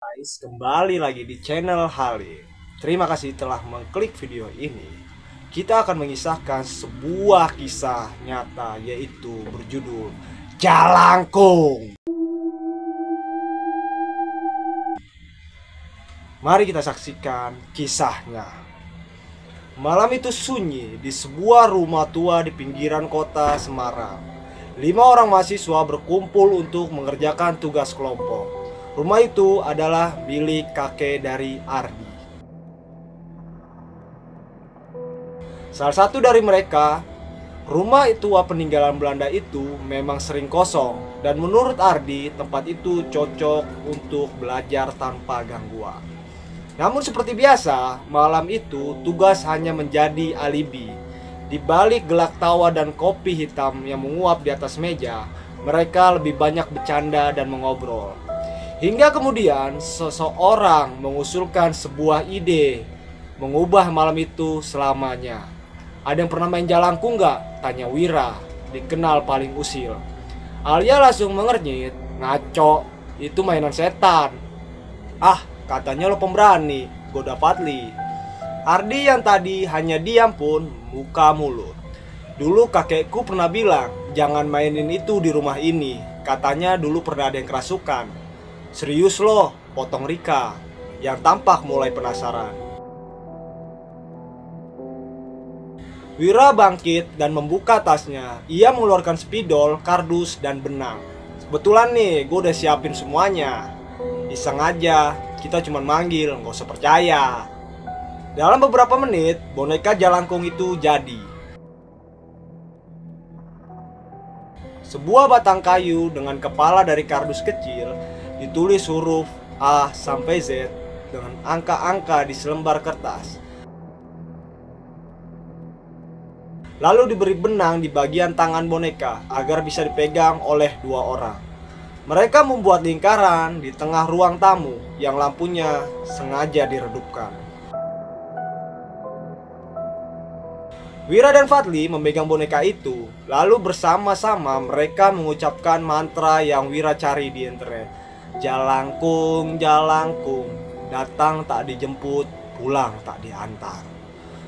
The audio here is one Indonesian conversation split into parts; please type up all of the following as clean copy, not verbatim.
Guys, kembali lagi di channel Halim. Terima kasih telah mengklik video ini. Kita akan mengisahkan sebuah kisah nyata, yaitu berjudul Jalangkung. Mari kita saksikan kisahnya. Malam itu sunyi di sebuah rumah tua di pinggiran kota Semarang. 5 orang mahasiswa berkumpul untuk mengerjakan tugas kelompok. Rumah itu adalah milik kakek dari Ardi. Salah satu dari mereka, rumah tua peninggalan Belanda itu memang sering kosong, dan menurut Ardi tempat itu cocok untuk belajar tanpa gangguan. Namun seperti biasa, malam itu tugas hanya menjadi alibi. Di balik gelak tawa dan kopi hitam yang menguap di atas meja, mereka lebih banyak bercanda dan mengobrol. Hingga kemudian seseorang mengusulkan sebuah ide mengubah malam itu selamanya. Ada yang pernah main jalangkung nggak? Tanya Wira, dikenal paling usil. Alia langsung mengernyit, ngaco, itu mainan setan. Ah, katanya lo pemberani, goda Fadli. Ardi yang tadi hanya diam pun muka mulut. Dulu kakekku pernah bilang, jangan mainin itu di rumah ini. Katanya dulu pernah ada yang kerasukan. Serius loh, potong Rika, yang tampak mulai penasaran. Wira bangkit dan membuka tasnya. Ia mengeluarkan spidol, kardus, dan benang. Kebetulan nih, gue udah siapin semuanya. Iseng aja, kita cuma manggil, gak usah percaya. Dalam beberapa menit, boneka jalangkung itu jadi. Sebuah batang kayu dengan kepala dari kardus kecil, ditulis huruf A sampai Z dengan angka-angka di selembar kertas. Lalu diberi benang di bagian tangan boneka agar bisa dipegang oleh 2 orang. Mereka membuat lingkaran di tengah ruang tamu yang lampunya sengaja diredupkan. Wira dan Fadli memegang boneka itu, lalu bersama-sama mereka mengucapkan mantra yang Wira cari di internet. Jalangkung, jalangkung, datang tak dijemput, pulang tak diantar.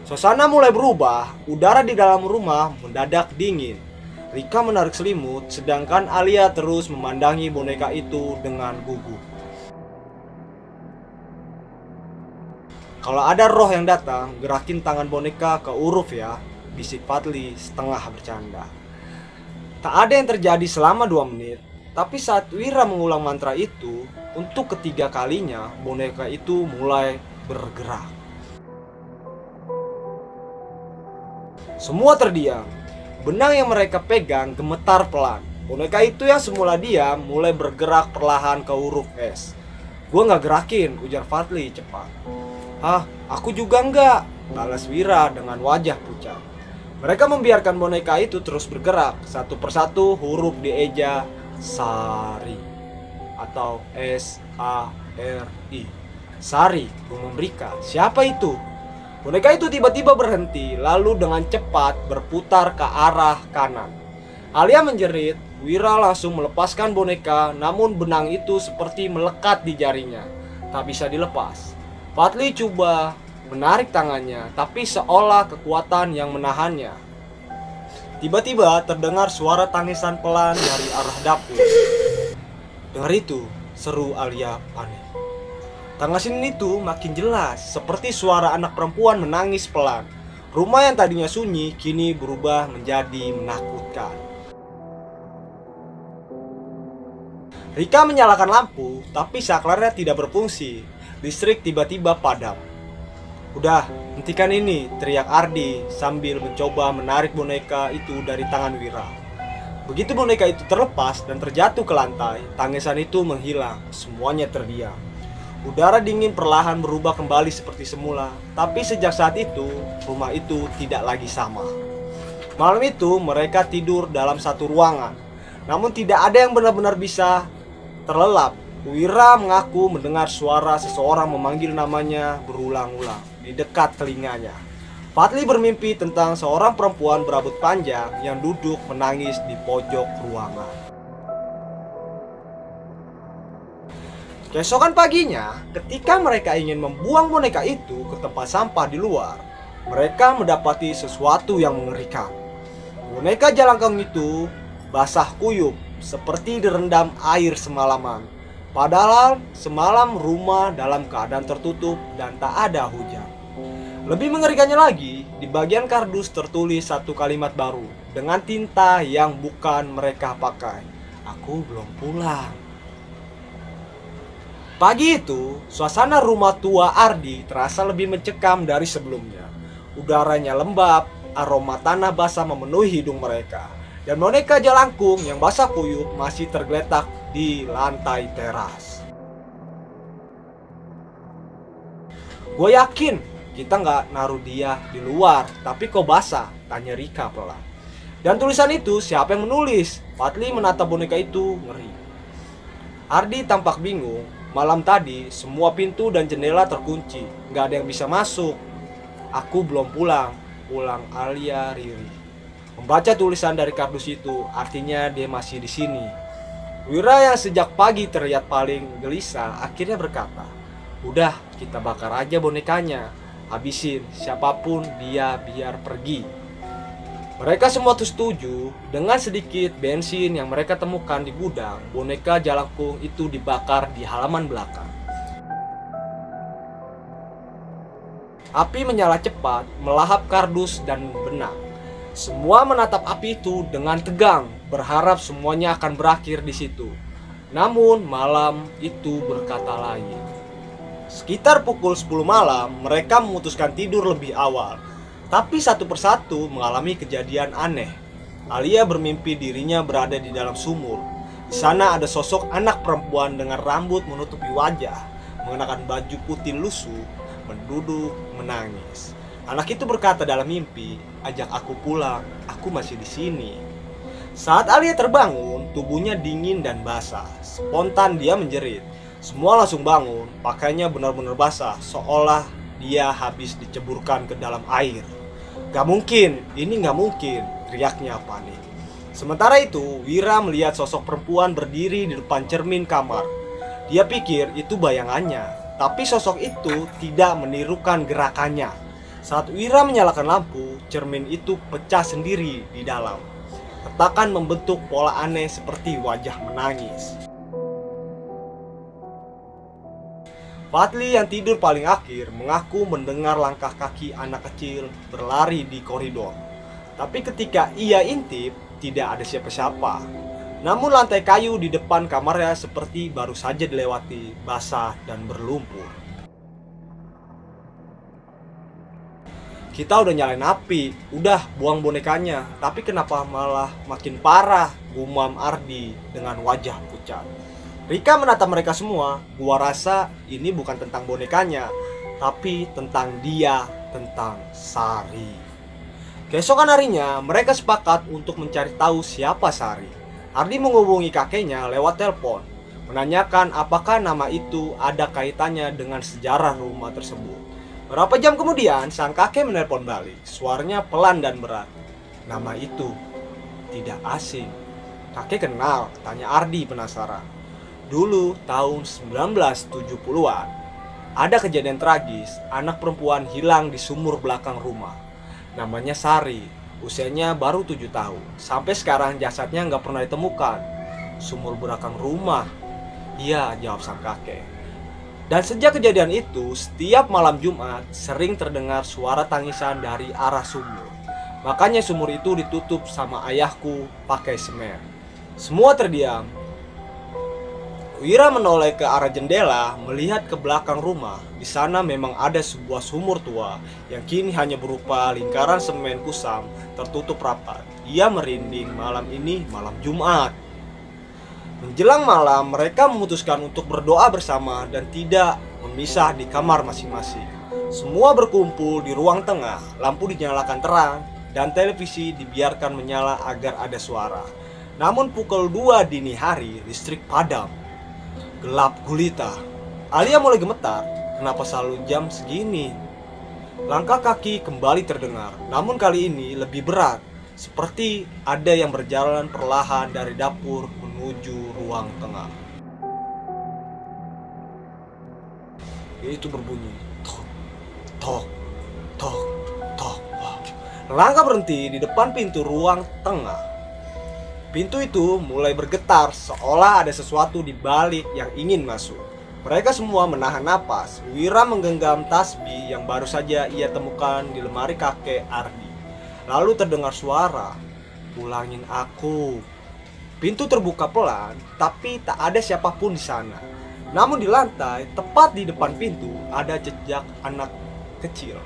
Suasana mulai berubah, udara di dalam rumah mendadak dingin. Rika menarik selimut, sedangkan Alia terus memandangi boneka itu dengan gugup. Kalau ada roh yang datang, gerakin tangan boneka ke huruf ya, bisik Fadli setengah bercanda. Tak ada yang terjadi selama 2 menit. Tapi saat Wira mengulang mantra itu, untuk ketiga kalinya boneka itu mulai bergerak. Semua terdiam. Benang yang mereka pegang gemetar pelan. Boneka itu yang semula diam mulai bergerak perlahan ke huruf S. Gue gak gerakin, ujar Fadli cepat. Hah, aku juga enggak, balas Wira dengan wajah pucat. Mereka membiarkan boneka itu terus bergerak. Satu persatu huruf dieja Sari atau S-A-R-I. Sari, Rumah Rika. Siapa itu? Boneka itu tiba-tiba berhenti, lalu dengan cepat berputar ke arah kanan. Alia menjerit. Wira langsung melepaskan boneka, namun benang itu seperti melekat di jarinya, tak bisa dilepas. Fadli coba menarik tangannya, tapi seolah kekuatan yang menahannya. Tiba-tiba terdengar suara tangisan pelan dari arah dapur. Dengar itu, seru Alia panik. Tangisan itu makin jelas, seperti suara anak perempuan menangis pelan. Rumah yang tadinya sunyi kini berubah menjadi menakutkan. Rika menyalakan lampu, tapi saklarnya tidak berfungsi. Listrik tiba-tiba padam. Udah, hentikan ini, teriak Ardi sambil mencoba menarik boneka itu dari tangan Wira. Begitu boneka itu terlepas dan terjatuh ke lantai, tangisan itu menghilang, semuanya terdiam. Udara dingin perlahan berubah kembali seperti semula, tapi sejak saat itu, rumah itu tidak lagi sama. Malam itu mereka tidur dalam satu ruangan, namun tidak ada yang benar-benar bisa terlelap. Wira mengaku mendengar suara seseorang memanggil namanya berulang-ulang di dekat telinganya. Fadli bermimpi tentang seorang perempuan berambut panjang yang duduk menangis di pojok ruangan. Keesokan paginya, ketika mereka ingin membuang boneka itu ke tempat sampah di luar, mereka mendapati sesuatu yang mengerikan. Boneka jalangkung itu basah kuyup, seperti direndam air semalaman. Padahal semalam rumah dalam keadaan tertutup dan tak ada hujan. Lebih mengerikannya lagi, di bagian kardus tertulis satu kalimat baru dengan tinta yang bukan mereka pakai. Aku belum pulang. Pagi itu, suasana rumah tua Ardi terasa lebih mencekam dari sebelumnya. Udaranya lembab, aroma tanah basah memenuhi hidung mereka. Dan boneka jalangkung yang basah kuyup masih tergeletak di lantai teras. Gue yakin kita nggak naruh dia di luar, tapi kok basah? Tanya Rika pelan. Dan tulisan itu siapa yang menulis? Fadli menatap boneka itu ngeri. Ardi tampak bingung. Malam tadi semua pintu dan jendela terkunci, nggak ada yang bisa masuk. Aku belum pulang, pulang Alia Riri. Membaca tulisan dari kardus itu, artinya dia masih di sini. Wira yang sejak pagi terlihat paling gelisah akhirnya berkata, udah kita bakar aja bonekanya, habisin siapapun dia biar pergi. Mereka semua setuju. Dengan sedikit bensin yang mereka temukan di gudang, boneka jalangkung itu dibakar di halaman belakang. Api menyala cepat, melahap kardus dan benang. Semua menatap api itu dengan tegang, berharap semuanya akan berakhir di situ. Namun malam itu berkata lain. Sekitar pukul 10 malam, mereka memutuskan tidur lebih awal. Tapi satu persatu mengalami kejadian aneh. Alia bermimpi dirinya berada di dalam sumur. Di sana ada sosok anak perempuan dengan rambut menutupi wajah, mengenakan baju putih lusuh, menduduk menangis. Anak itu berkata dalam mimpi, "Ajak aku pulang, aku masih di sini." Saat Alia terbangun, tubuhnya dingin dan basah. Spontan dia menjerit. Semua langsung bangun, pakainya benar-benar basah, seolah dia habis diceburkan ke dalam air. "Gak mungkin, ini gak mungkin," teriaknya panik. Sementara itu, Wira melihat sosok perempuan berdiri di depan cermin kamar. Dia pikir itu bayangannya, tapi sosok itu tidak menirukan gerakannya. Saat Wira menyalakan lampu, cermin itu pecah sendiri di dalam. Retakan membentuk pola aneh seperti wajah menangis. Fadli yang tidur paling akhir mengaku mendengar langkah kaki anak kecil berlari di koridor. Tapi ketika ia intip, tidak ada siapa-siapa. Namun lantai kayu di depan kamarnya seperti baru saja dilewati, basah dan berlumpur. "Kita udah nyalain api, udah buang bonekanya, tapi kenapa malah makin parah?" gumam Ardi dengan wajah pucat. Rika menatap mereka semua. "Gua rasa ini bukan tentang bonekanya, tapi tentang dia, tentang Sari." Keesokan harinya, mereka sepakat untuk mencari tahu siapa Sari. Ardi menghubungi kakeknya lewat telepon, menanyakan apakah nama itu ada kaitannya dengan sejarah rumah tersebut. Berapa jam kemudian, sang kakek menelpon balik. Suaranya pelan dan berat. "Nama itu tidak asing." "Kakek kenal?" tanya Ardi penasaran. "Dulu tahun 1970-an, ada kejadian tragis, anak perempuan hilang di sumur belakang rumah. Namanya Sari, usianya baru 7 tahun. Sampai sekarang jasadnya nggak pernah ditemukan." "Sumur belakang rumah?" "Iya," jawab sang kakek. Dan sejak kejadian itu, setiap malam Jumat sering terdengar suara tangisan dari arah sumur. Makanya sumur itu ditutup sama ayahku pakai semen. Semua terdiam. Wira menoleh ke arah jendela, melihat ke belakang rumah. Di sana memang ada sebuah sumur tua yang kini hanya berupa lingkaran semen kusam tertutup rapat. Ia merinding. Malam ini malam Jumat. Menjelang malam, mereka memutuskan untuk berdoa bersama dan tidak memisah di kamar masing-masing. Semua berkumpul di ruang tengah, lampu dinyalakan terang dan televisi dibiarkan menyala agar ada suara. Namun pukul 2 dini hari, listrik padam. Gelap gulita. Alia mulai gemetar. Kenapa selalu jam segini? Langkah kaki kembali terdengar, namun kali ini lebih berat. Seperti ada yang berjalan perlahan dari dapur menuju ruang tengah. yaitu berbunyi tok, tok, tok, tok. Langkah berhenti di depan pintu ruang tengah. Pintu itu mulai bergetar seolah ada sesuatu di balik yang ingin masuk. Mereka semua menahan napas. Wira menggenggam tasbih yang baru saja ia temukan di lemari kakek Ardi. Lalu terdengar suara, "Pulangin aku." Pintu terbuka pelan, tapi tak ada siapapun di sana. Namun di lantai, tepat di depan pintu, ada jejak anak kecil.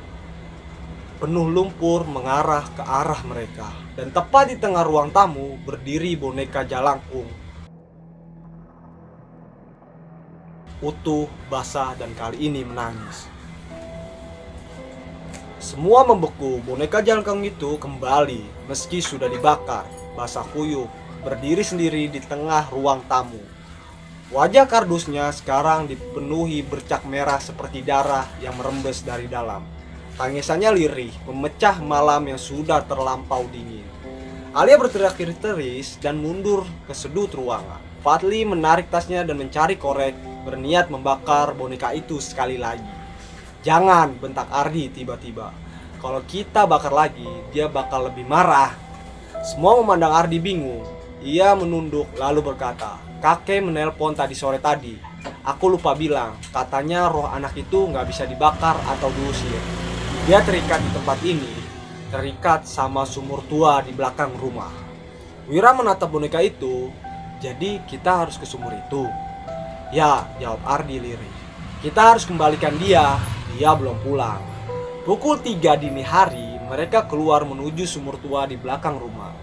Penuh lumpur mengarah ke arah mereka. Dan tepat di tengah ruang tamu, berdiri boneka jalangkung. Utuh, basah, dan kali ini menangis. Semua membeku. Boneka jalangkung itu kembali, meski sudah dibakar, basah kuyup, berdiri sendiri di tengah ruang tamu. Wajah kardusnya sekarang dipenuhi bercak merah seperti darah yang merembes dari dalam. Tangisannya lirih, memecah malam yang sudah terlampau dingin. Alia berteriak histeris dan mundur ke sudut ruangan. Fadli menarik tasnya dan mencari korek, berniat membakar boneka itu sekali lagi. "Jangan," bentak Ardi tiba-tiba. "Kalau kita bakar lagi, dia bakal lebih marah." Semua memandang Ardi bingung. Ia menunduk lalu berkata, "Kakek menelpon tadi sore tadi. Aku lupa bilang, katanya roh anak itu nggak bisa dibakar atau diusir. Dia terikat di tempat ini, terikat sama sumur tua di belakang rumah." Wira menatap boneka itu. "Jadi kita harus ke sumur itu?" "Ya," jawab Ardi lirih. "Kita harus kembalikan dia belum pulang." Pukul 3 dini hari, mereka keluar menuju sumur tua di belakang rumah.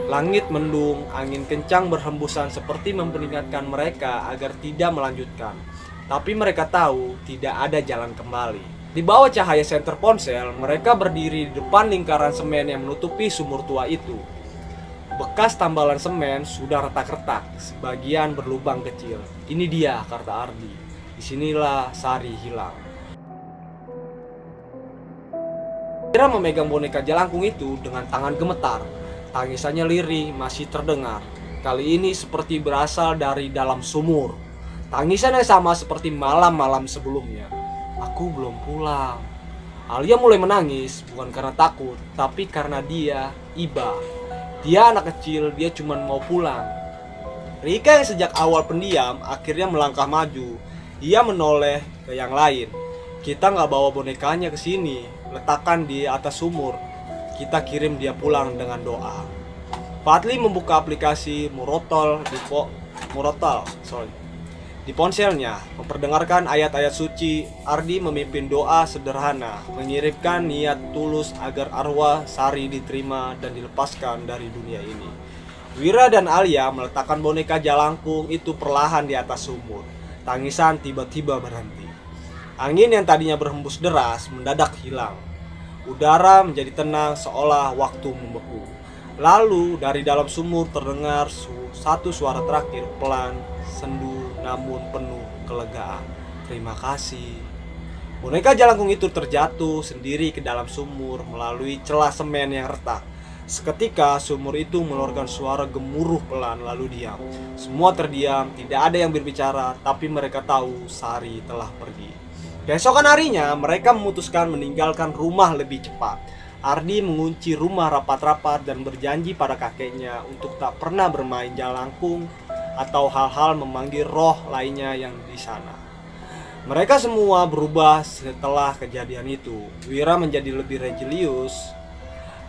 Langit mendung, angin kencang berhembusan seperti memperingatkan mereka agar tidak melanjutkan. Tapi mereka tahu tidak ada jalan kembali. Di bawah cahaya senter ponsel, mereka berdiri di depan lingkaran semen yang menutupi sumur tua itu. Bekas tambalan semen sudah retak-retak, sebagian berlubang kecil. "Ini dia," kata Ardi. "Disinilah Sari hilang." Wira memegang boneka jalangkung itu dengan tangan gemetar. Tangisannya lirih masih terdengar. Kali ini seperti berasal dari dalam sumur. Tangisan yang sama seperti malam-malam sebelumnya. "Aku belum pulang." Alia mulai menangis, bukan karena takut, tapi karena dia iba. Dia anak kecil, dia cuma mau pulang. Rika yang sejak awal pendiam, akhirnya melangkah maju. Ia menoleh ke yang lain. "Kita nggak bawa bonekanya ke sini, letakkan di atas sumur. Kita kirim dia pulang dengan doa." Fadli membuka aplikasi Murotol di ponselnya, memperdengarkan ayat-ayat suci. Ardi memimpin doa sederhana, mengirimkan niat tulus agar arwah Sari diterima dan dilepaskan dari dunia ini. Wira dan Alia meletakkan boneka jalangkung itu perlahan di atas sumur. Tangisan tiba-tiba berhenti. Angin yang tadinya berhembus deras mendadak hilang. Udara menjadi tenang seolah waktu membeku. Lalu dari dalam sumur terdengar satu suara terakhir, pelan, sendu, namun penuh kelegaan. "Terima kasih." Boneka jalangkung itu terjatuh sendiri ke dalam sumur melalui celah semen yang retak. Seketika sumur itu mengeluarkan suara gemuruh pelan lalu diam. Semua terdiam, tidak ada yang berbicara, tapi mereka tahu Sari telah pergi. Keesokan harinya mereka memutuskan meninggalkan rumah lebih cepat. Ardi mengunci rumah rapat-rapat dan berjanji pada kakeknya untuk tak pernah bermain jalangkung atau hal-hal memanggil roh lainnya yang di sana. Mereka semua berubah setelah kejadian itu. Wira menjadi lebih religius,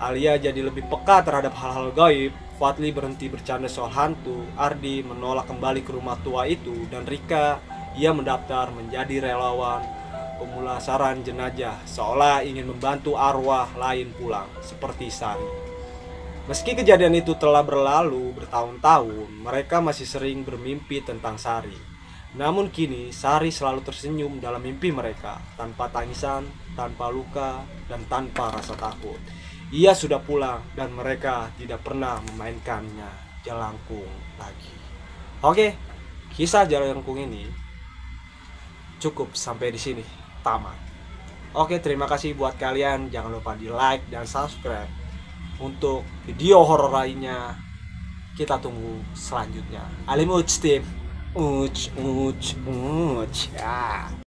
Alia jadi lebih peka terhadap hal-hal gaib, Fadli berhenti bercanda soal hantu, Ardi menolak kembali ke rumah tua itu, dan Rika, ia mendaftar menjadi relawan pemulasaran jenazah, seolah ingin membantu arwah lain pulang, seperti Sari. Meski kejadian itu telah berlalu bertahun-tahun, mereka masih sering bermimpi tentang Sari. Namun kini, Sari selalu tersenyum dalam mimpi mereka, tanpa tangisan, tanpa luka, dan tanpa rasa takut. Ia sudah pulang, dan mereka tidak pernah memainkannya jalangkung lagi. Oke, kisah jalangkung ini cukup sampai di sini. Tamat. Oke, terima kasih buat kalian. Jangan lupa di like dan subscribe. Untuk video horor lainnya, kita tunggu selanjutnya. Alim Ujtim. Uch, uch, uch. Ya.